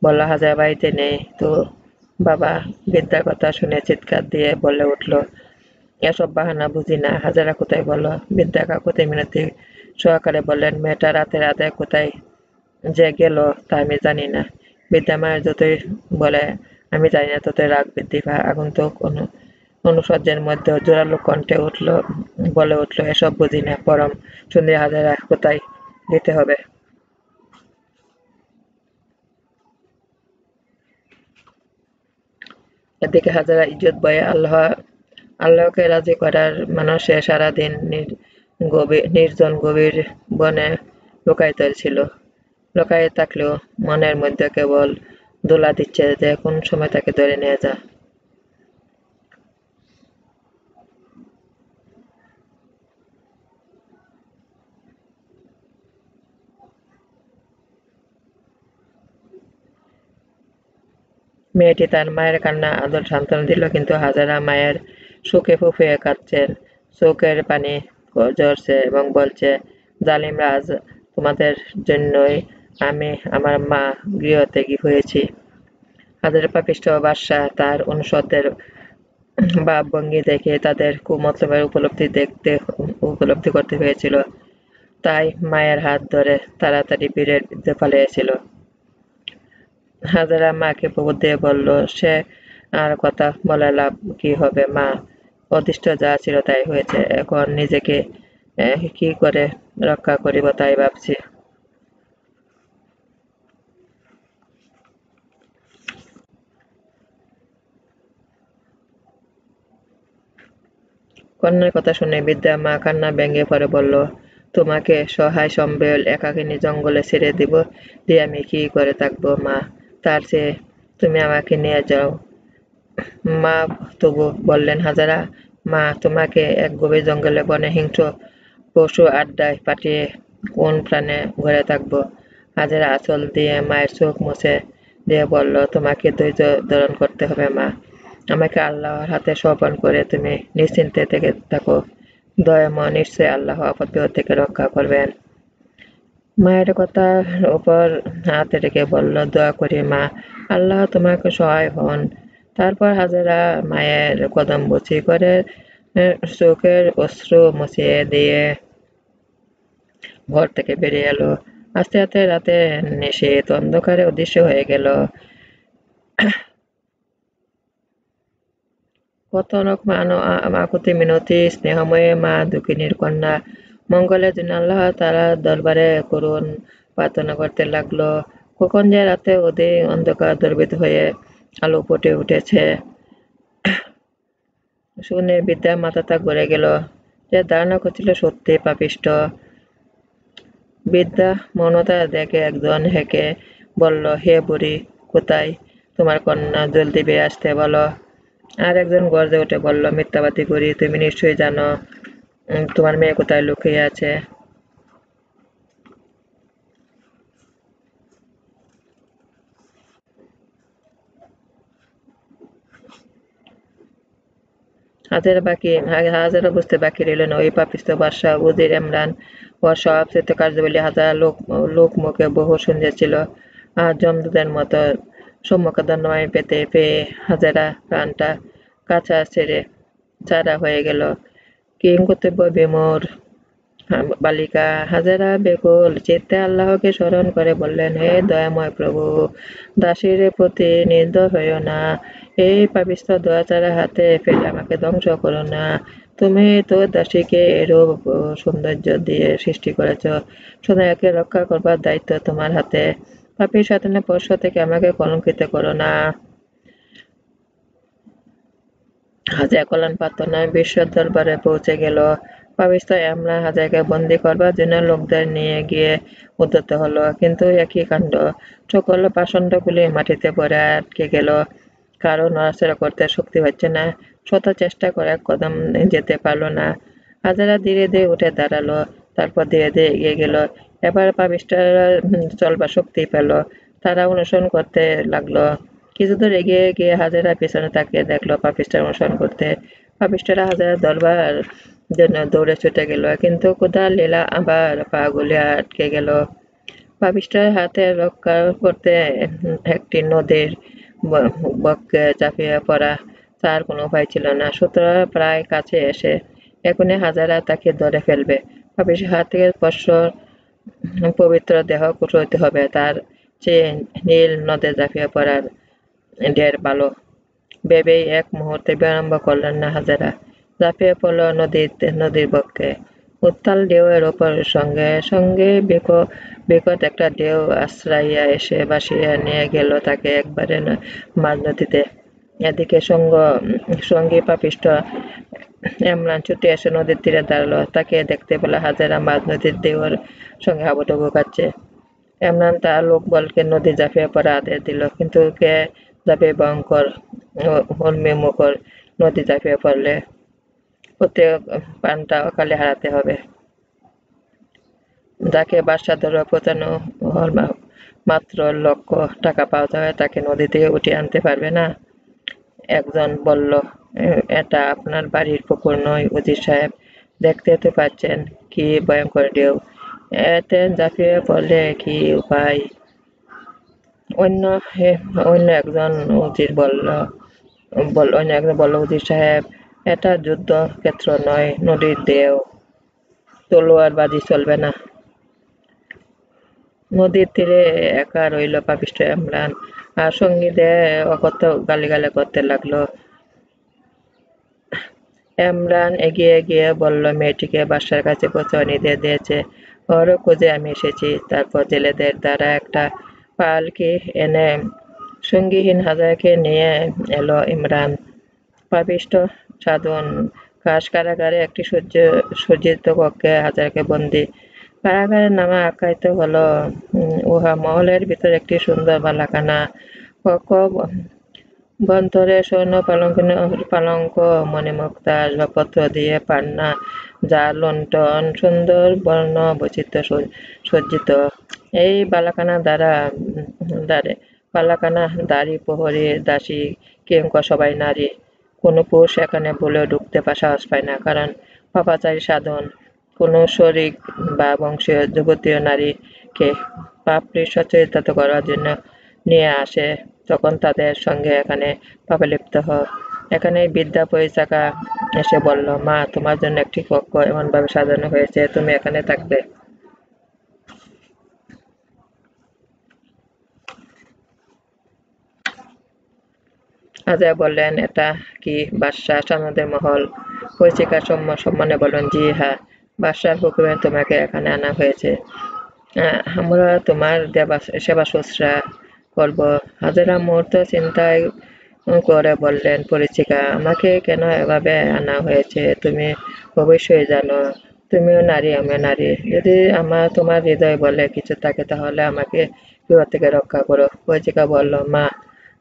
বলল, হাজেরা বাড়িতে নেই তো বাবা। বৃদ্ধার কথা শুনে চিৎকার দিয়ে বলে উঠল, এসব বাহানা বুঝি না, হাজেরা কোথায় বলো? বৃদ্ধা কাকুতি মিনতি সহকারে বললেন, মেয়েটা রাতের আধারে কোথায় যে গেল তা আমি জানি না। বৃদ্ধা মায়ের যতই বলে আমি জানি না, ততই রাগ বৃদ্ধি পায়। আগন্তুক অনুশয্যের মধ্যে জোরালো কণ্ঠে বলে উঠল, এসব বুঝি না, পরম সুন্দরী হাজেরা কোথায় দিতে হবে। এদিকে হাজেরা ইজ্জত ভয়ে আল্লাহকে রাজি করার মানসে সারাদিন নির্জন গভীর বনে লুকায়িত ছিল। লুকায়ে থাকলেও মনের মধ্যে কেবল দোলা দিচ্ছে যে কোন সময় তাকে ধরে নিয়ে যা। মেয়েটি তার মায়ের কান্না আদর সান্ত্বনা দিল, কিন্তু হাজারা মায়ের সুখে ফুঁফিয়ে কাঁদছেন, চোখের পানি ঝরছে এবং বলছে, জালিমরা, আজ তোমাদের জন্যই আমি আমার মা গৃহত্যাগী হয়েছি। হাজার পাপিষ্ঠ বাদশাহ তার অনুসদের ভাবভঙ্গি দেখে তাদের কুমতলবের উপলব্ধি করতে পেরেছিল। তাই মায়ের হাত ধরে তাড়াতাড়ি বীরের বিরুদ্ধে পালিয়েছিল। হাজেরা মাকে প্রবোধ দিয়ে বলল, সে আর কথা বলে লাভ কি হবে মা, অদৃষ্ট যা ছিল তাই হয়েছে, এখন নিজেকে কি করে রক্ষা করিব তাই ভাবছি। কন্যার কথা শুনে বৃদ্ধা মা কান্না ভেঙে পড়ে বলল, তোমাকে সহায় সম্বল একাকিনী জঙ্গলে ছেড়ে দিয়ে আমি কি করে থাকবো মা, তার চেয়ে তুমি আমাকে নিয়ে যাও। মা তবু বললেন, হাজারা মা, তোমাকে এক গভীর জঙ্গলে বনে হিংস্র পশু আড্ডায় পাঠিয়ে কোন প্রাণে ঘরে থাকবো। হাজারা আঁচল দিয়ে মায়ের চোখ মুছে দিয়ে বলল, তোমাকে ধৈর্য ধারণ করতে হবে মা, আমাকে আল্লাহর হাতে সমর্পণ করে তুমি নিশ্চিন্তে থেকে থাকো, দয়াময় নিশ্চয়ই আল্লাহ আপদ বিপদ থেকে রক্ষা করবেন। মায়ের কথার উপর হাত রেখে বলল, দোয়া করি মা, আল্লাহ তোমাকে সহায় হন। তারপর হাজেরা মায়ের কদম বুঝি করে চোখের অশ্রু মুছিয়ে দিয়ে ঘর থেকে বেরিয়ে এলো। আস্তে আস্তে রাতে নিশীথ অন্ধকারে অদৃশ্য হয়ে গেল। কত রকম আকুতি মিনতি স্নেহময়ী মা দুঃখিনীর কন্যা মঙ্গলের জন্য আল্লাহ তারা দরবারে করুণ প্রার্থনা করতে লাগলো। কখন যে রাতে অধিক অন্ধকার দুর্বৃত হয়ে আলো ফুটে উঠেছে শুনে বিদ্যা মাথাটা ঘুরে গেল। যে ধারণা করছিল সত্যি পাপিষ্ট। বিদ্যা মৌনতা দেখে একজন হেঁকে বলল, হে বুড়ি, কোথায় তোমার কন্যা, জলদি বেরিয়ে আসতে বলো। আর একজন গর্জে উঠে বলল, মিথ্যাবাদী বুড়ি, তুমি নিশ্চয়ই জানো তোমার মেয়ে কোথায় লুকিয়ে আছে। হাজারা বুঝতে বাকি রইল না, ওই পাপিষ্ঠ বাদশাহ উজির ইমরান ওর সবচেয়ে কার্যবলী হাজার লোক মুখে বহু শুনেছিল। আর জমদূতের মতো সম্মুখে দণ্ডময় পেয়ে হাজারা প্রাণটা কাছা ছেড়ে ছাড়া হয়ে গেল। কিংকর্তব্য বিমূঢ় বালিকা হাজেরা বেকুল চিত্তে আল্লাহকে স্মরণ করে বললেন, হে দয়াময় প্রভু, দাসীর প্রতি নির্দয় হইও না, এই পাপিষ্ঠ দয়াচারা হাতে ফেলে আমাকে ধ্বংস করো না। তুমি তো দাসীকে এরূপ সৌন্দর্য দিয়ে সৃষ্টি করেছ, সুতরাং একে রক্ষা করবার দায়িত্ব তোমার হাতে। পাপীর শয়তানের পক্ষ থেকে আমাকে কলঙ্কিত করো না। হাজেরা কল্যাণ প্রার্থনায় বিশ্বের দরবারে পৌঁছে গেল। পাপিষ্ঠ ইমরান হাজেরাকে বন্দী করবার জন্য লোকদের নিয়ে গিয়ে উদ্যত হলো, কিন্তু একই কাণ্ড, সকল পাষণ্ডগুলি মাটিতে পড়ে আটকে গেল, কারো নড়াচড়া করতে শক্তি হচ্ছে না, শত চেষ্টা করে এক কদম যেতে পারল না। হাজেরা ধীরে ধীরে উঠে দাঁড়ালো, তারপর ধীরে ধীরে এগিয়ে গেল। এবার পাপিষ্ঠরা চলবার শক্তি পেল, তারা অনুসরণ করতে লাগলো। কিছুদূর এগিয়ে গিয়ে হাজেরা পিছনে তাকিয়ে দেখলো পাপিষ্ঠরা অনুসরণ করতে। পাপিষ্ঠরা হাজেরার ধরবার জন্য দৌড়ে ছুটে গেল, কিন্তু ক্ষুধার লীলা আবার পা গুলিয়ে আটকে গেল। পাপিষ্ঠের হাতে রক্ষা করতে একটি নদীর বক্ষে ঝাঁপিয়ে পড়া তার কোনো উপায় ছিল না। সুতরাং প্রায় কাছে এসে এখনই হাজারা তাকে ধরে ফেলবে। পাপিষ্ঠের হাত থেকে স্পর্শ পবিত্র দেহ কুশলতে হবে, তার চেয়ে নীল নদে ঝাঁপিয়ে পড়ার ঢের ভালো ভেবেই এক মুহূর্তে বিলম্ব করলেন না হাজেরা। ঝাঁপিয়ে পড়ল নদীর বক্ষে। উত্তাল ঢেউয়ের ওপর সঙ্গে সঙ্গে বিকট একটা ঢেউ আছড়াইয়া এসে ভাসিয়ে নিয়ে গেল তাকে একবারে মাঝ নদীতে। এদিকে সঙ্গী পাপিষ্ঠ এমরান ছুটে এসে নদীর তীরে দাঁড়ালো। তাকে দেখতে পেল হাজেরা মাঝ নদীর ঢেউয়ের সঙ্গে হাবুডুবু খাচ্ছে। এমরান তার লোকবলকে নদী ঝাঁপিয়ে পড়ার আদেশ দিল, কিন্তু কে যাবে ভয়ঙ্কর উন্মিমুখর নদী ঝাঁপিয়ে পড়লে ওতে প্রাণটা অকালে হারাতে হবে। যাকে বাদশা ধরে পৌঁছানো মাত্র লক্ষ টাকা পাওয়া হয়, তাকে নদী থেকে উঠিয়ে আনতে পারবে না? একজন বলল, এটা আপনার বাড়ির পুকুর নয় উজির সাহেব, দেখতে তো পাচ্ছেন কি ভয়ঙ্কর ঢেউ, এতে ঝাঁপিয়ে পড়লে কি উপায়? অন্য একজন উজির বলল, উজির সাহেব, এটা যুদ্ধক্ষেত্র নয়, নদীর ঢেউ, তলোয়ারবাজি চলবে না। নদীর তীরে একা রইল পাপিষ্ঠ এমরান, আর সঙ্গীদের অকথ্য গালিগালাজ করতে লাগলো। এমরান এগিয়ে গিয়ে বলল, মেয়েটিকে বাদশার কাছে পৌঁছানোর নির্দেশ দিয়েছে, ওর খোঁজে আমি এসেছি। তারপর জেলেদের দ্বারা একটা পালকি এনে সঙ্গীহীন হাজারকে নিয়ে এলো ইমরান। পাপিষ্ঠ সাধন কারাগারে একটি সজ্জিত কক্ষে হাজারকে বন্দী। কারাগারের নামে আখ্যায়িত হলো উহা মহলের ভিতর একটি সুন্দর বালাখানা কক্ষ। বন্তরে স্বর্ণ পালঙ্ক মণিমুক্তা আসবাবপত্র দিয়ে পান্না যা লণ্ঠন সুন্দর বর্ণ বৈচিত্র্য সজ্জিত। এই বালাখানা দাড়ি প্রহরী দাসী কিঙ্কর সবাই নারী। কোনো পুরুষ এখানে ভুলেও ঢুকতে সাহস পায় না, কারণ পাপাচারী সাধন কোনো শরিক বা বংশীয় যুবতীয় নারীকে পাপড়ি সচরিত করার জন্য নিয়ে আসে, তখন তাদের সঙ্গে এখানে পাপে লিপ্ত হয়। এখানে বিদ্যা পরিচারিকা এসে বলল, মা, তোমার জন্য একটি কক্ষ এমনভাবে সাজানো হয়েছে, তুমি এখানে থাকবে। আজা বললেন, এটা কি বাদশাহ সামদের মহল? পরিচিকা সম্মানে বললেন, জি হ্যাঁ, বাদশার হুকুমে তোমাকে এখানে আনা হয়েছে। আমরা তোমার সেবা শুশ্রূষা করব। হাজেরা মুহূর্ত চিন্তায় করে বললেন, পরিচিকা, আমাকে কেন এভাবে আনা হয়েছে তুমি অবশ্যই জানো। তুমিও নারী, আমিও নারী। যদি তোমার হৃদয় বলে কিছু থাকে, তাহলে আমাকে বিপদ থেকে রক্ষা করো। পরিচিকা বলল, মা,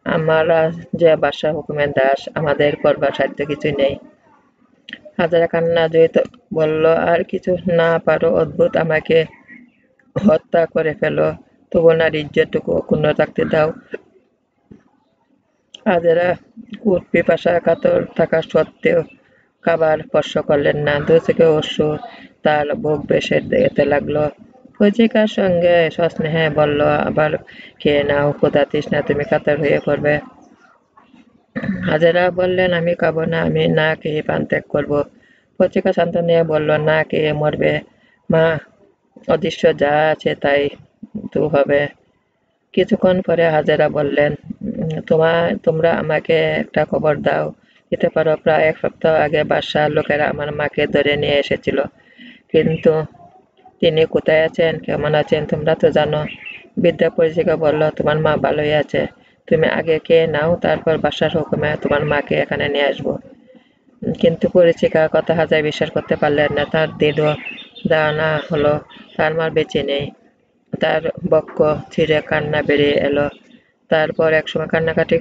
আমরা যে বাদশার হুকুমের দাস, আমাদের করবার সাধ্য কিছুই নেই। হাজারা কান্না জড়িত বলল, আর কিছু না পারো অদ্ভুত আমাকে হত্যা করে ফেলো, তবু ওনার ইজ্জতটুকু অক্ষুণ্ণ থাকতে দাও। হাজেরা কুট পিপাসা কাতর থাকা সত্ত্বেও খাবার স্পর্শ করলেন না। দু থেকে অশ্রু তার বুক বেসে যেতে লাগলো। পরিচিকার সঙ্গে সস্নেহে বলল, আবার খেয়ে নাও, ক্ষুধা তৃষ্ণা তুমি কাতর হয়ে পড়বে। হাজেরা বললেন, আমি খাবো না, আমি না খেয়ে প্রাণ ত্যাগ করবো। পরিচিকা শান্ত নিয়ে বলল, না খেয়ে মরবে মা, অদৃশ্য যা আছে তাই তো হবে। কিছুক্ষণ পরে হাজেরা বললেন, তোমরা আমাকে একটা খবর দিতে পারো? প্রায় 1 সপ্তাহ আগে বাদশার লোকেরা আমার মাকে ধরে নিয়ে এসেছিল, কিন্তু তিনি কোথায় আছেন, কেমন আছেন তোমরা তো জানো। বিদ্যা পরিচিকা বলল, তোমার মা ভালোই আছে, তুমি আগে খেয়ে নাও, তারপর বাদশার হুকুমে তোমার মাকে এখানে নিয়ে আসবো। কিন্তু পরিচিকার কথা হাজার বিশ্বাস করতে পারলেন না। তার দৃঢ় ধারণা হলো তার মা বেঁচে নেই। তার বক্ষ ছিঁড়ে কান্না বেরিয়ে এলো। তারপর একসময় কান্নাকাটি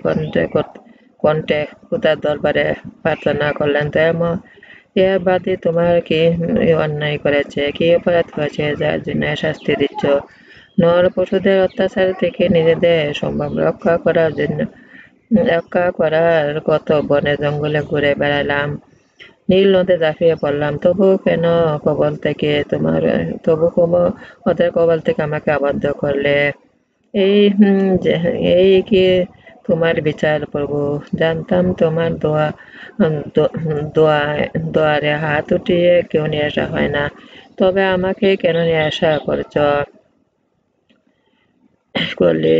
কণ্ঠে খোদার দরবারে প্রার্থনা করলেন, এর বাদে তোমার কি অন্যায় করেছে, কি অপরাধ হয়েছে যার জন্য শাস্তি দিচ্ছ? নর পশুদের অত্যাচার থেকে নিজেদের সম্ভব রক্ষা করার কত বনে জঙ্গলে ঘুরে বেড়ালাম, নীল নদে ঝাঁপিয়ে পড়লাম, ওদের কবল থেকে আমাকে আবদ্ধ করলে। এই কি তোমার বিচার প্রভু? জানতাম তোমার দোয়ারে হাত উঠিয়ে কেউ নিয়ে আসা হয় না, তবে আমাকে কেন নিয়ে আশা করলে,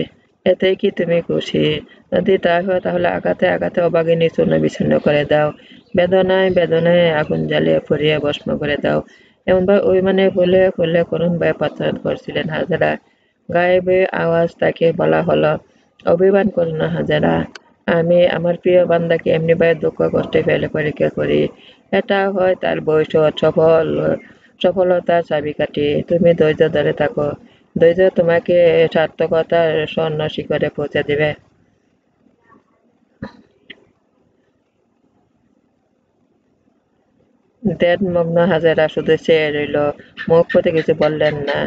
এতেই কি তুমি খুশি? যদি তাই হয় তাহলে আঘাতে আঘাতে অভাগিনী চূর্ণ বিচ্ছিন্ন করে দাও, বেদনায় বেদনায় আগুন জ্বালিয়ে পুড়িয়ে ভস্ম করে দাও। এমনভাবে অভিমানে ফুলে ফুলে করুণভাবে প্রার্থনা করছিলেন হাজেরা। গায়েবে আওয়াজ তাকে বলা হলো, অভিমান করো না হাজেরা, আমি আমার প্রিয় বান্দাকে এমনিভাবে দুঃখ কষ্টে ফেলে পরীক্ষা করি। এটা হয় তার ভবিষ্যৎ সফলতার চাবিকাঠি। তুমি ধৈর্য ধরে থাকো, ধৈর্য তোমাকে সার্থকতার স্বর্ণ শিখরে পৌঁছে দিবে। ধ্যানমগ্ন হাজেরা শুধু চেয়ে রইল, মুখ ফুটে কিছু বললেন না।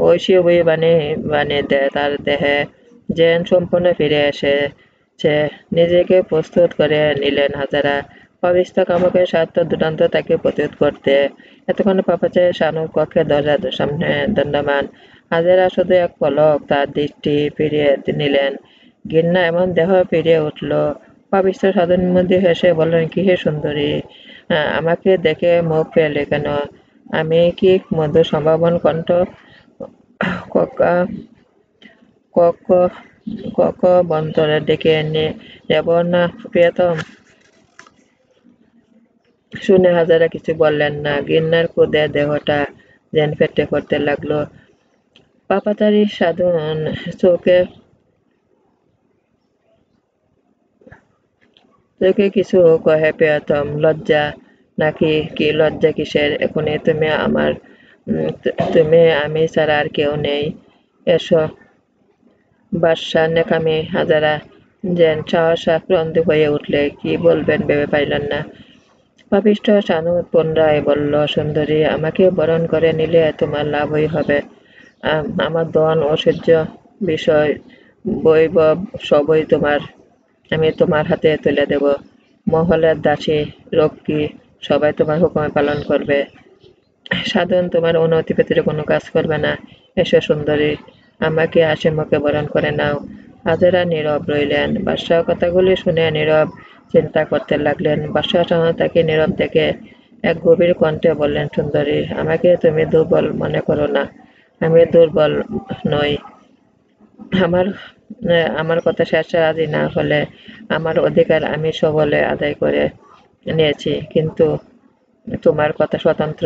ঐশী বাণী তার দেহে যেন সম্পূর্ণ ফিরে এসেছে। নিজেকে প্রস্তুত করে নিলেন হাজেরা অবিষ্ট কামকের স্বার্থ দুর্দান্ত তাকে প্রতিরোধ করতে। এতক্ষণ পাপাচে শানুর কক্ষে দরজার সামনে দণ্ডায়মান। হাজেরা শুধু এক পলক তার দৃষ্টি ফিরিয়ে নিলেন। ঘৃণা এমন দেহ ফিরিয়ে উঠল। পাপিষ্ঠ সাধনের মধ্যে হেসে বললেন, কি হে সুন্দরী, আমাকে দেখে মুখ ফেললে কেন? আমি কি মধুর সম্ভাবন কণ্ঠ কক্ষ কক্ষ বন্তরে ডেকে নেব না প্রিয়তম? শুনে হাজারা কিছু বললেন না। ঘৃণার ক্রোধে দেহটা যেন ফেটে করতে লাগলো। পাপাচারী সাধন চোখে কিছু কহে প্রিয়তম, লজ্জা নাকি? কি লজ্জা কিসের? এখনই তুমি আমি ছাড়া আর কেউ নেই, এসো। বাদশার নেকামি হাজারা যেন সাহসাক্রান্ত হয়ে উঠলে কি বলবেন ভেবে পাইলেন না। পাপিষ্ঠ শানু পুনরায় বলল, সুন্দরী, আমাকে বরণ করে নিলে তোমার লাভই হবে। আমার ধন ঐশ্বর্য বিষয় বৈভব সবই আমি তোমার হাতে তুলে দেব। মহলের দাসী রক্ষী সবাই তোমার হুকুমে পালন করবে। সাধন তোমার অনুমতি ব্যতীত কোনো কাজ করবে না। এসো সুন্দরী, আমাকে হাসিমুখে বরণ করে নাও। হাজেরা নীরব রইলেন। বাদশাহ কথাগুলি শুনে নীরব চিন্তা করতে লাগলেন। বাদশাহ তাকে নীরব দেখে এক গভীর কণ্ঠে বললেন, সুন্দরী, আমাকে তুমি দুর্বল মনে করো না। আমি দুর্বল নই। আমার আমার কথা শেষে রাজি না হলে আমার অধিকার আমি সবলে আদায় করে নিয়েছি, কিন্তু তোমার কথা স্বতন্ত্র।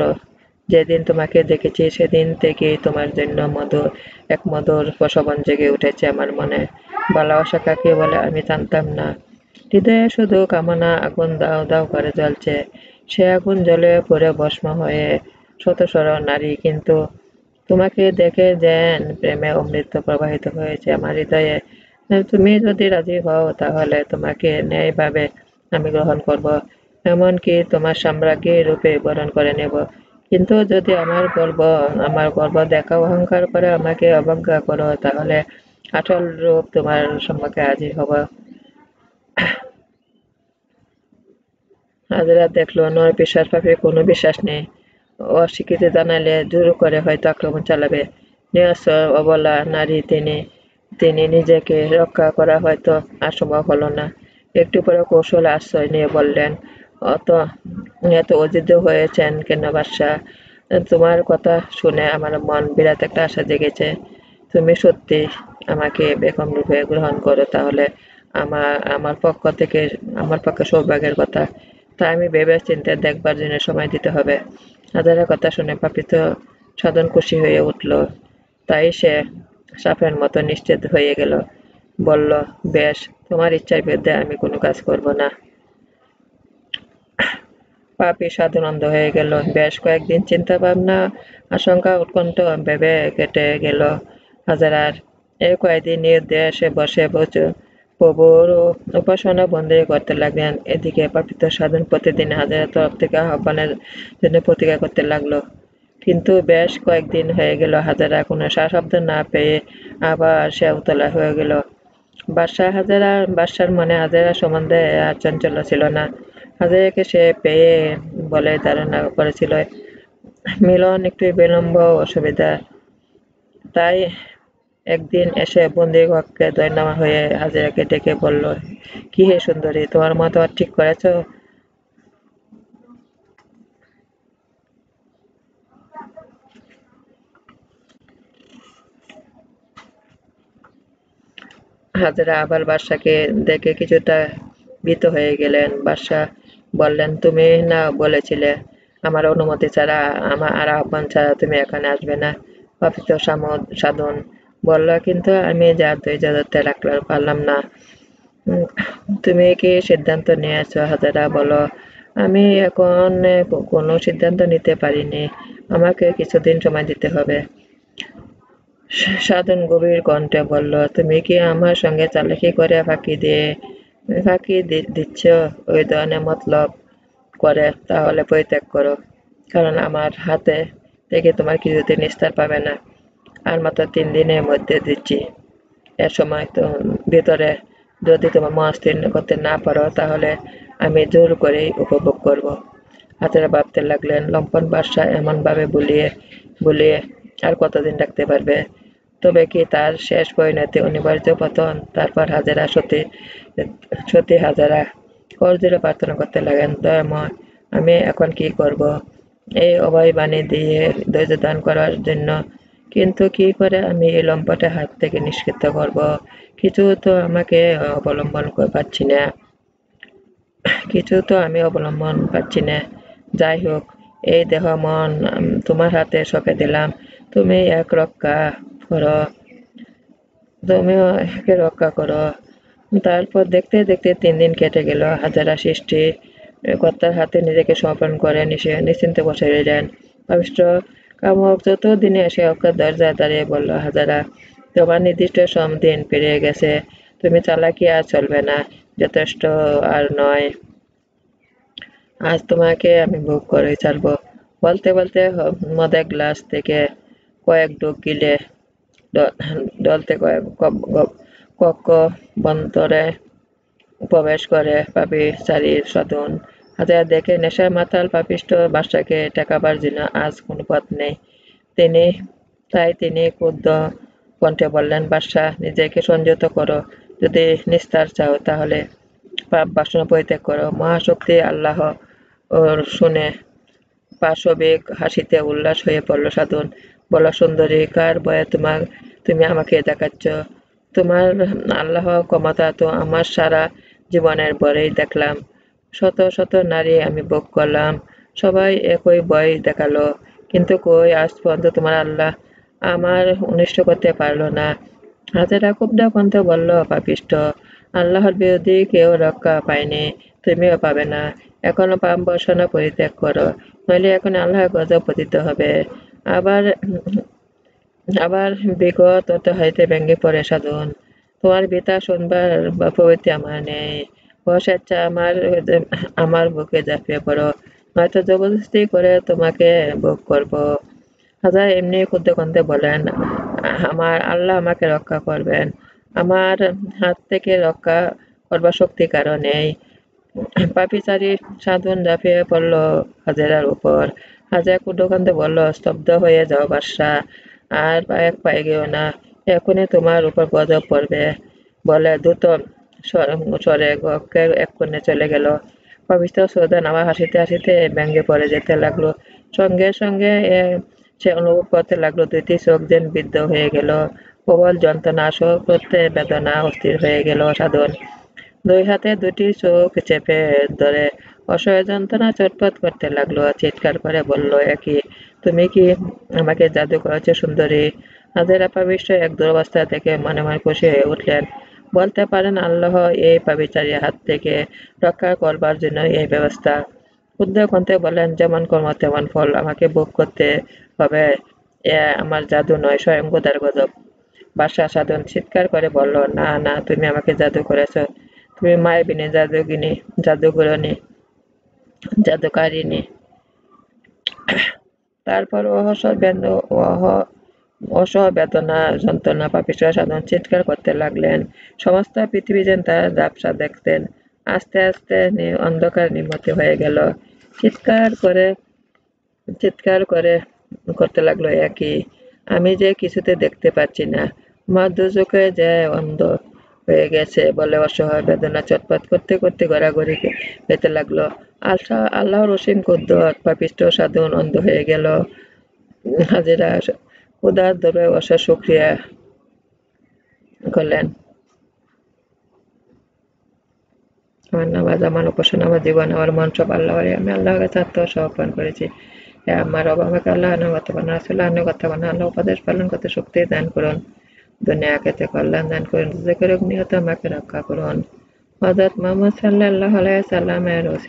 যেদিন তোমাকে দেখেছি সেদিন থেকেই তোমার জন্য এক মধুর প্রসবন জেগে উঠেছে আমার মনে। ভালোবাসা কাকে বলে আমি জানতাম না। হৃদয়ে শুধু কামনা আগুন দাও দাও করে জ্বলছে। সে আগুন জ্বলে পড়ে ভস্ম হয়ে শতশর নারী, কিন্তু তোমাকে দেখে যেন প্রেমে অমৃত প্রবাহিত হয়েছে আমার হৃদয়ে। তুমি যদি রাজি হও তাহলে তোমাকে ন্যায়ভাবে আমি গ্রহণ করব, এমনকি তোমার সাম্রাজ্ঞী রূপে বরণ করে নেব। কিন্তু যদি আমার গর্ব দেখা অহংকার করে আমাকে অবজ্ঞা করো, তাহলে আসল রূপ তোমার সম্মুখে হাজির হব। হাজেরা দেখলো নর বিশ্বাস পাপে কোনো বিশ্বাস নেই। অস্বীকৃতি জানালে জোর করে হয়তো আক্রমণ চালাবে। নিহত অবলা নারী তিনি নিজেকে রক্ষা করা হয়তো আর সম্ভব হলো না। একটু পরে কৌশলে আশ্রয় নিয়ে বললেন, এত অজিত হয়েছেন কেন বাদশাহ? তোমার কথা শুনে আমার মন বিরাট একটা আশা জেগেছে। তুমি সত্যি আমাকে বেগম রূপে গ্রহণ করো, তাহলে আমার পক্ষে সৌভাগ্যের কথা। তা আমি ভেবে চিন্তে দেখবার জন্য সময় দিতে হবে। হাজারের কথা শুনে পাপিত সাধন খুশি হয়ে উঠল। তাই সে সাপের মতো নিশ্চিত হয়ে গেল। বলল, বেশ, তোমার ইচ্ছার বিরুদ্ধে আমি কোনো কাজ করব না। পাপী সাধনানন্দ হয়ে গেল। বেশ কয়েকদিন চিন্তা ভাবনা আশঙ্কা উৎকণ্ঠ ভেবে কেটে গেল হাজারার। এই কয়েকদিন নির্দেশে বসে প্রভুর উপাসনা বন্দী করতে লাগলেন। এদিকে পাপিত সাধন প্রতিদিন হাজারের তরফ থেকে আহ্বানের জন্য প্রতীক্ষা করতে লাগলো। কিন্তু বেশ কয়েকদিন হয়ে গেল, হাজারা কোনো সাড়াশব্দ না পেয়ে আবার সে উতলা হয়ে গেল। বাদশার মনে হাজেরা সম্বন্ধে আর চাঞ্চল্য ছিল না। হাজেরাকে সে পেয়ে বলে ধারণা করেছিল মিলন একটু বিলম্ব অসুবিধা। তাই একদিন এসে বন্দির কক্ষে দণ্ডায়মান হয়ে হাজেরাকে ডেকে বলল, কি হে সুন্দরী, তোমার মতবাদ ঠিক করেছ? হাজেরা আবার বাদশাকে দেখে কিছুটা ভীত হয়ে গেলেন। বাদশা বললেন, তুমি না বলেছিলে আমার অনুমতি ছাড়া আর আহ্বান ছাড়া তুমি এখানে আসবে না? পাপিত সাধন বলল, কিন্তু আমি যা ধৈর্য ধরতে পারলাম না। তুমি কি সিদ্ধান্ত নিয়েছো? হাজেরা বলো, আমি এখন কোনো সিদ্ধান্ত নিতে পারিনি, আমাকে কিছুদিন সময় দিতে হবে। সাধন গভীর কণ্ঠে বলল, তুমি কি আমার সঙ্গে চালাকি করে ফাঁকি দিচ্ছ? ওই ধরনের মতলব করে তাহলে পরিত্যাগ করো, কারণ আমার হাতে থেকে তোমার কিছুদিন নিস্তার পাবে না। আর মাত্র 3 দিনের মধ্যে দিচ্ছি। এর সময় তো ভিতরে যদি তোমার মনস্থির করতে না পারো, তাহলে আমি জোর করেই উপভোগ করব। হাজারা ভাবতে লাগলেন, লম্পট বাদশা এমনভাবে বুলিয়ে আর কতদিন রাখতে পারবে? তবে কি তার শেষ পরিণতি অনিবার্য পতন? তারপর সতী হাজেরা করজোড়ে প্রার্থনা করতে লাগলেন, দয়াময়, আমি এখন কি করব? এই অভয় বাণী দিয়ে ধৈর্য দান করার জন্য, কিন্তু কি করে আমি এই লম্পটের হাত থেকে নিষ্কৃত করব? কিছু তো আমাকে অবলম্বন পাচ্ছি না কিছু তো আমি অবলম্বন পাচ্ছি না। যাই হোক, এই দেহ মন তোমার হাতে সঁপে দিলাম, তুমি একে রক্ষা করো। তারপর দেখতে দেখতে 3 দিন কেটে গেল। হাজেরা সৃষ্টি কর্তার হাতে নিজেকে সমর্পণ করে নিশ্চিন্তে বসে রইলেন। পাপিষ্ঠ কামুক চতুর্দিনে এসে অক্ষর দরজায় দাঁড়িয়ে বলল, হাজেরা, তোমার নির্দিষ্ট দিন পেরিয়ে গেছে, তুমি চালাকি আর চলবে না, যথেষ্ট আর নয়, আজ তোমাকে আমি ভোগ করে ছাড়বো। বলতে বলতে মদের গ্লাস থেকে কয়েক ঢোক গিলে ডলতে কক্ষ বন্তরে প্রবেশ করে পাপীচারীর সাধন। হাজার দেখে নেশায় মাতাল পাপিষ্ঠ বাদশাকে ঠেকাবার জন্য আজ কোনো পথ নেই। তিনি ক্রুদ্ধ কণ্ঠে বললেন, বাদশা, নিজেকে সংযত করো। যদি নিস্তার চাও, তাহলে পাপ বাসনা পরিত্যাগ করো। মহাশক্তি আল্লাহ ওর শুনে পাশবিক হাসিতে উল্লাস হয়ে পড়ল সাধন। বলল, সুন্দরী, কার ভয়ে তুমি আমাকে দেখাচ্ছ? তোমার আল্লাহ ক্ষমতা তো আমার সারা জীবনের পরেই দেখলাম। শত শত নারী আমি ভোগ করলাম, সবাই একই ভয় দেখালো, কিন্তু কই আজ পর্যন্ত তোমার আল্লাহ আমার অনিষ্ট করতে পারলো না। হাজেরা ক্ষুব্ধ কণ্ঠে বলল, পাপিষ্ঠ, আল্লাহর বিরোধী কেউ রক্ষা পায়নি, তুমিও পাবে না। এখনো পাপ বাসনা পরিত্যাগ করো, নইলে এখন আল্লাহর গজব পতিত হবে। আবার আবার বিগত হইতে ভেঙে পড়ে সাধন। তোমার বিতা শুনবার প্রবৃত্তি আমার নেই। স্বেচ্ছা আমার বুকে ঝাঁপিয়ে পড়ো, নয়তো জবরদস্তি করে তোমাকে ভোগ করবো। হাজার এমনি ক্ষুদ্র কণ্ঠে বলেন, আমার আল্লাহ আমাকে রক্ষা করবেন, আমার হাত থেকে রক্ষা করবার শক্তি কারো নেই। পাপীচারী সাধন ঝাঁপিয়ে পড়ল হাজেরার উপর। হাজেরা ক্ষুদ্র কণ্ঠে বলল, স্তব্ধ হয়ে যাও বাদশা, আর এক পায়ে গেও না, এখনই তোমার উপর গজব পড়বে। বলে দ্রুত স্বরে কক্ষের এক কোণে চলে গেল। পাপিষ্ঠ সাধন আবার হাসিতে হাসিতে ভেঙে পড়ে যেতে লাগলো। সঙ্গে সঙ্গে সে অনুভব করতে লাগলো, 2টি চোখ যেন বিদ্ধ হয়ে গেল। প্রবল যন্ত্রণা, করতে বেদনা, অস্থির হয়ে গেল সাধন। 2 হাতে 2টি চোখ চেপে ধরে অসহায় যন্ত্রণা চটপট করতে লাগলো। চিৎকার করে বলল, একি, তুমি কি আমাকে জাদু করেছো সুন্দরী? হাজেরা পাপিষ্ঠ এক দুরবস্থা থেকে মনে মনে খুশি হয়ে উঠলেন। বলতে পারেন, আল্লাহ এই পাপিচারীর হাত থেকে রক্ষা করবার জন্য এই ব্যবস্থা। ক্ষুদ্র কণ্ঠে বললেন, যেমন কর্ম তেমন ফল আমাকে ভোগ করতে হবে, এ আমার জাদু নয়, স্বয়ং খোদার গজব। বাদশা সাধন চিৎকার করে বলল, না না, তুমি আমাকে জাদু করেছো, তুমি মায়াবিনী জাদুকরণী, জাদুকারিণী। তারপর অসহ বেদনা যন্ত্রণা পাপিষ্ঠ সাধন চিৎকার করতে লাগলেন। সমস্ত পৃথিবী যেন তার ঝাপসা দেখতেন। আস্তে আস্তে অন্ধকার নির্মতি হয়ে গেল। চিৎকার করে করতে লাগলো, একই, আমি যে কিছুতে দেখতে পাচ্ছি না, আমার দুচোখে যে অন্ধ হয়ে গেছে বলে অসহায় বেদনা চটপট করতে করতে গড়াগড়ি পেতে লাগলো। আল্লাহর অসীম কুদরত, পাপিষ্ঠ সাধন অন্ধ হয়ে গেল। হাজেরা খোদার দরবারে অশেষ শুকরিয়া করলেন। আমার নামাজ, আমার উপাসনা, আমার জীবন, আমার মন সব আল্লাহরই। আমি আল্লাহর কাছে আত্মসমর্পণ করেছি। হে আমার রব, আমাকে আল্লাহর আনুগত্য বানান, রাসূলের আনুগত্য বানান। আল্লাহ উপদেশ পালন করতে শক্তি দান করুন। দুনিয়া আখিরাতে কল্যাণ দান করুন। রিজিকের অগ্নি হতে আমাকে রক্ষা করুন। হযরত মুহাম্মদ সাল্লাল্লাহু আলাইহি ওয়াসাল্লামের ওসিয়ত